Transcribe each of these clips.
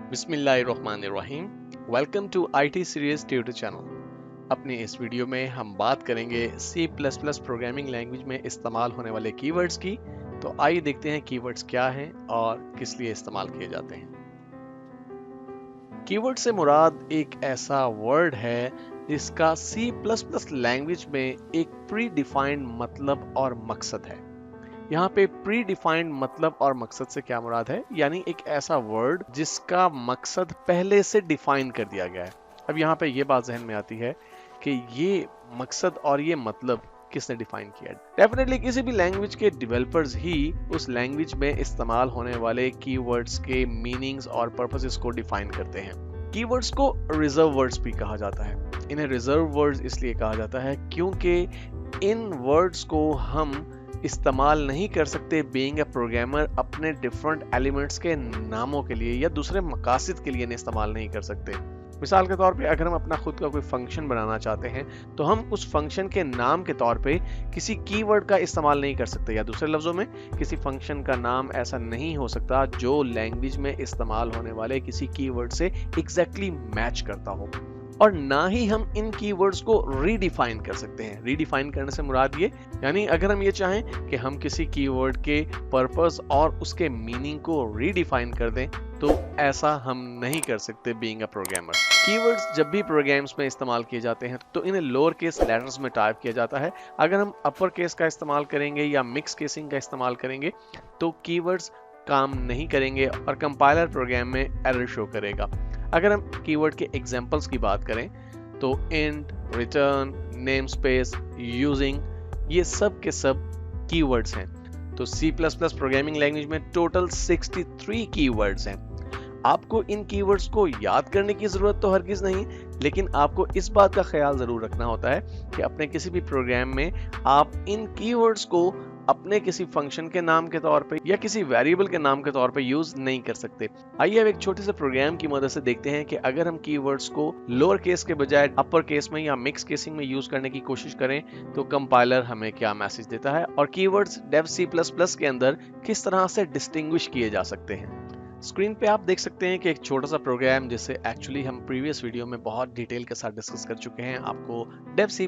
बिस्मिल्लाहिर्रहमानिर्रहीम। Welcome to IT series tutor channel. अपनी इस वीडियो में हम बात करेंगे C++ प्रोग्रामिंग लैंग्वेज में इस्तेमाल होने वाले कीवर्ड्स की। तो आइए देखते हैं कीवर्ड्स क्या हैं और किस लिए इस्तेमाल किए जाते हैं। कीवर्ड से मुराद एक ऐसा वर्ड है जिसका C++ लैंग्वेज में एक प्री डिफाइंड मतलब और मकसद है। यहाँ पे प्री डिफाइंड मतलब और मकसद से क्या मुराद है, यानी एक ऐसा वर्ड जिसका मकसद पहले से डिफाइन कर दिया गया है। अब यहाँ पे ये बात जहन में आती है कि ये मकसद और ये मतलब किसने डिफाइन किया है। डेफिनेटली किसी भी लैंग्वेज के डेवलपर्स ही उस लैंग्वेज में इस्तेमाल होने वाले कीवर्ड्स के मीनिंग्स और पर्पसेस को डिफाइन करते हैं। कीवर्ड्स को रिजर्व वर्ड्स भी कहा जाता है। इन्हें रिजर्व वर्ड्स इसलिए कहा जाता है क्योंकि इन वर्ड्स को हम इस्तेमाल नहीं कर सकते बीइंग अ प्रोग्रामर अपने डिफरेंट एलिमेंट्स के नामों के लिए या दूसरे मकासद के लिए इन्हें इस्तेमाल नहीं कर सकते। मिसाल के तौर पे अगर हम अपना खुद का कोई फंक्शन बनाना चाहते हैं तो हम उस फंक्शन के नाम के तौर पे किसी कीवर्ड का इस्तेमाल नहीं कर सकते, या दूसरे लफ्जों में किसी फंक्शन का नाम ऐसा नहीं हो सकता जो लैंग्वेज में इस्तेमाल होने वाले किसी कीवर्ड से एग्जैक्टली मैच करता हो। और ना ही हम इन कीवर्ड्स को रीडिफाइन कर सकते हैं। रीडिफाइन करने से मुराद ये, यानी अगर हम ये चाहें कि हम किसी कीवर्ड के पर्पस और उसके मीनिंग को रीडिफाइन कर दें तो ऐसा हम नहीं कर सकते बीइंग अ प्रोग्रामर। कीवर्ड्स जब भी प्रोग्राम्स में इस्तेमाल किए जाते हैं तो इन्हें लोअर केस लेटर्स में टाइप किया जाता है। अगर हम अपर केस का इस्तेमाल करेंगे या मिक्स केसिंग का इस्तेमाल करेंगे तो कीवर्ड्स काम नहीं करेंगे और कंपाइलर प्रोग्राम में एरर शो करेगा। अगर हम कीवर्ड के एग्जांपल्स की बात करें तो int, return, name space, using, ये सब के सब कीवर्ड्स हैं। तो C++ प्रोग्रामिंग लैंग्वेज में टोटल 63 कीवर्ड्स हैं। आपको इन कीवर्ड्स को याद करने की जरूरत तो हरगिज नहीं, लेकिन आपको इस बात का ख्याल जरूर रखना होता है कि अपने किसी भी प्रोग्राम में आप इन कीवर्ड्स को अपने किसी फंक्शन के नाम के तौर पे या किसी वेरिएबल के नाम के तौर पे यूज नहीं कर सकते। आइए अब एक छोटे से प्रोग्राम की मदद से देखते हैं कि अगर हम कीवर्ड्स को लोअर केस के बजाय अपर केस में या मिक्स केसिंग में यूज करने की कोशिश करें तो कंपाइलर हमें क्या मैसेज देता है और कीवर्ड्स डेव C++ के अंदर किस तरह से डिस्टिंग्विश किए जा सकते हैं। स्क्रीन पे आप देख सकते हैं कि एक छोटा सा प्रोग्राम जिसे एक्चुअली हम प्रीवियस वीडियो में बहुत डिटेल के साथ डिस्कस कर चुके हैं, आपको डेव C++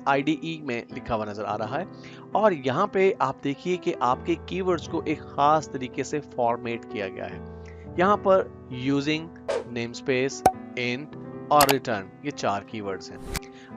IDE में लिखा हुआ नजर आ रहा है। और यहाँ पे आप देखिए कि आपके कीवर्ड्स को एक खास तरीके से फॉर्मेट किया गया है। यहाँ पर यूजिंग, नेम स्पेस, इंट और रिटर्न, ये 4 कीवर्ड्स हैं।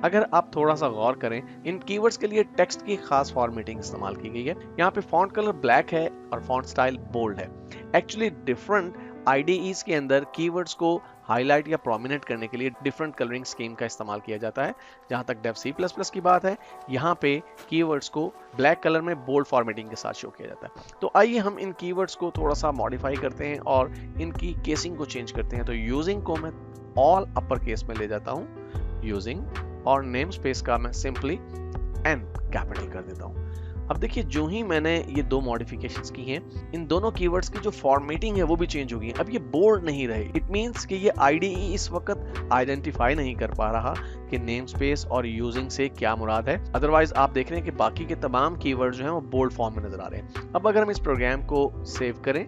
अगर आप थोड़ा सा गौर करें, इन कीवर्ड्स के लिए टेक्स्ट की खास फॉर्मेटिंग इस्तेमाल की गई है। यहाँ पे फॉन्ट कलर ब्लैक है और फॉन्ट स्टाइल बोल्ड है। एक्चुअली डिफरेंट IDEs के अंदर कीवर्ड्स को हाईलाइट या प्रोमिनेंट करने के लिए डिफरेंट कलरिंग स्कीम का इस्तेमाल किया जाता है। जहां तक डेव C++ की बात है, यहाँ पे कीवर्ड्स को ब्लैक कलर में बोल्ड फॉर्मेटिंग के साथ शो किया जाता है। तो आइए हम इन कीवर्ड्स को थोड़ा सा मॉडिफाई करते हैं और इनकी केसिंग को चेंज करते हैं। तो यूजिंग को मैं ऑल अपर केस में ले जाता हूँ, यूजिंग, और नेम स्पेस का मैं सिंपली N कैपिटल कर देता हूँ। अब देखिए, जो ही मैंने ये 2 मॉडिफिकेशंस की हैं, इन दोनों कीवर्ड्स की जो फॉर्मेटिंग है वो भी चेंज होगी। अब ये बोल्ड नहीं रहे। इट मींस कि ये IDE इस वक्त आइडेंटिफाई नहीं कर पा रहा कि नेम स्पेस और यूजिंग से क्या मुराद है। अदरवाइज आप देख रहे हैं कि बाकी के तमाम कीवर्ड्स जो हैं वो बोल्ड फॉर्म में नजर आ रहे हैं। अब अगर हम इस प्रोग्राम को सेव करें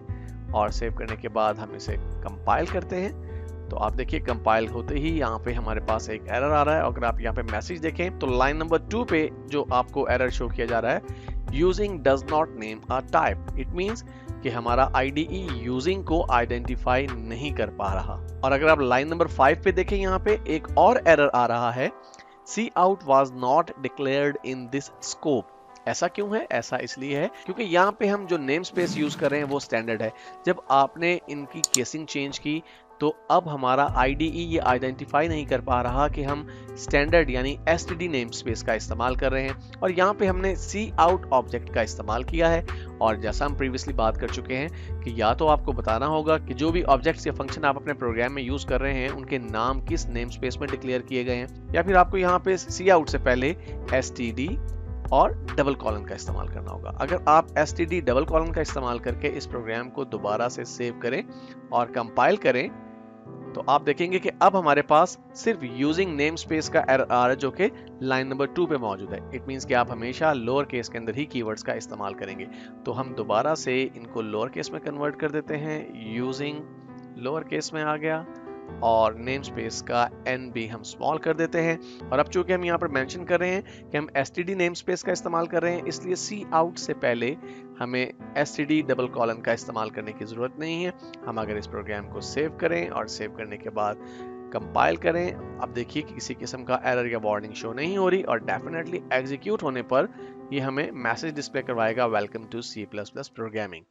और सेव करने के बाद हम इसे कंपाइल करते हैं तो आप देखिए कंपाइल होते ही यहाँ पे हमारे पास एक एरर आ रहा है। अगर आप यहाँ पे मैसेज देखें तो लाइन नंबर 2 पे जो आपको एरर शो किया जा रहा है, using does not name a type. It means कि हमारा IDE यूजिंग को आइडेंटिफाई नहीं कर पा रहा। और अगर आप लाइन नंबर 5 पे देखें, यहाँ पे एक और एरर आ रहा है, cout was not declared in this scope. ऐसा क्यों है? ऐसा इसलिए है क्योंकि यहाँ पे हम जो नेम स्पेस यूज कर रहे हैं वो स्टैंडर्ड है। जब आपने इनकी केसिंग चेंज की तो अब हमारा IDE ये आइडेंटिफाई नहीं कर पा रहा कि हम स्टैंडर्ड यानी STD नेम स्पेस का इस्तेमाल कर रहे हैं। और यहाँ पे हमने सी आउट ऑब्जेक्ट का इस्तेमाल किया है। और जैसा हम प्रीवियसली बात कर चुके हैं कि या तो आपको बताना होगा कि जो भी ऑब्जेक्ट्स या फंक्शन आप अपने प्रोग्राम में यूज कर रहे हैं उनके नाम किस नेम स्पेस में डिक्लेयर किए गए हैं, या फिर आपको यहाँ पे सी आउट से पहले STD और डबल कॉलन का इस्तेमाल करना होगा। अगर आप STD डबल कॉलन का इस्तेमाल करके इस प्रोग्राम को दोबारा से सेव करें और कंपाइल करें तो आप देखेंगे कि अब हमारे पास सिर्फ यूजिंग नेम स्पेस का एरर आ रहा है जो कि लाइन नंबर 2 पे मौजूद है। इट मींस कि आप हमेशा लोअर केस के अंदर ही कीवर्ड्स का इस्तेमाल करेंगे। तो हम दोबारा से इनको लोअर केस में कन्वर्ट कर देते हैं, यूजिंग लोअर केस में आ गया और नेम स्पेस का n भी हम स्मॉल कर देते हैं। और अब चूंकि हम यहाँ पर मेंशन कर रहे हैं कि हम std नेम स्पेस का इस्तेमाल कर रहे हैं, इसलिए सी आउट से पहले हमें std डबल कॉलन का इस्तेमाल करने की ज़रूरत नहीं है। हम अगर इस प्रोग्राम को सेव करें और सेव करने के बाद कंपाइल करें, अब देखिए कि किसी किस्म का एरर या वार्निंग शो नहीं हो रही और डेफिनेटली एग्जीक्यूट होने पर ये हमें मैसेज डिस्प्ले करवाएगा, वेलकम टू C++ प्रोग्रामिंग।